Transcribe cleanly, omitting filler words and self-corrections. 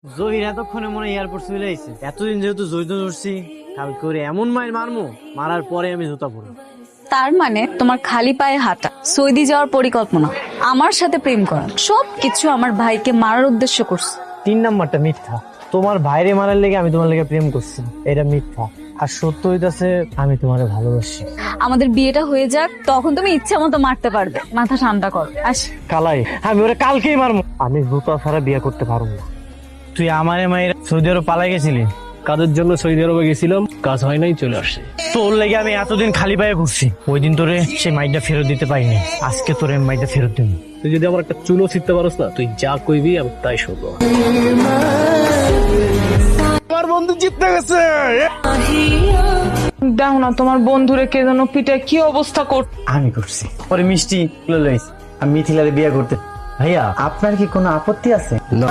জহির এতক্ষণে মনে হয় এয়ারপোর্ট চলে আইছে। এতদিন যেহেতু জড়িত ধরছি, কালকে ওরে এমন মায়ের মারমু, মারার পরে আমি জুতা পরবো। তার মানে তোমার খালি পায়ে হাঁটা, সৌদি যাওয়ার পরিকল্পনা, আমার সাথে প্রেম করা, সবকিছু আমার ভাইকে মারার উদ্দেশ্য করছে। 3 নাম্বারটা মিথ্যা। তোমার ভাইরে মারার লেগে আমি তোমার লেগে প্রেম করছি, এটা মিথ্যা। আর সত্য হইতাছে আমি তোমারে ভালোবাসি। আমাদের বিয়েটা হয়ে যাক, তখন তুমি ইচ্ছা মতো মারতে পারবে। মাথা ঠান্ডা কর। কালাই, আমি ওরে কালকেই মারবো। আমি জুতা ছাড়া বিয়ে করতে পারবো না। তুই আমারে মায়ের সৌদি আরব পালাই গেছিলি। কাজের জন্য সৌদি আরবে গেছিলাম, কাজ হয় নাই, চলে আসছে। তোর লেগে আমি এতদিন খালি পায়ে ঘুরছি, ওই দিন তোরে সেই মাইটা ফেরত দিতে পারিনি। আজকে তোরে মাইটা ফেরত দিব। তুই যদি আমার একটা চুলো ছিটতে পারস না, তুই যা কইবি আমি তাই শুনবো। আমার বন্ধু জিততে গেছে। দেখো না তোমার বন্ধুরে কে যেন পিঠে কি অবস্থা কর। আমি করছি। পরে মিষ্টি লইছি আমি মিথিলারে বিয়ে করতে। ভাইয়া, আপনার কি কোনো আপত্তি আছে? না।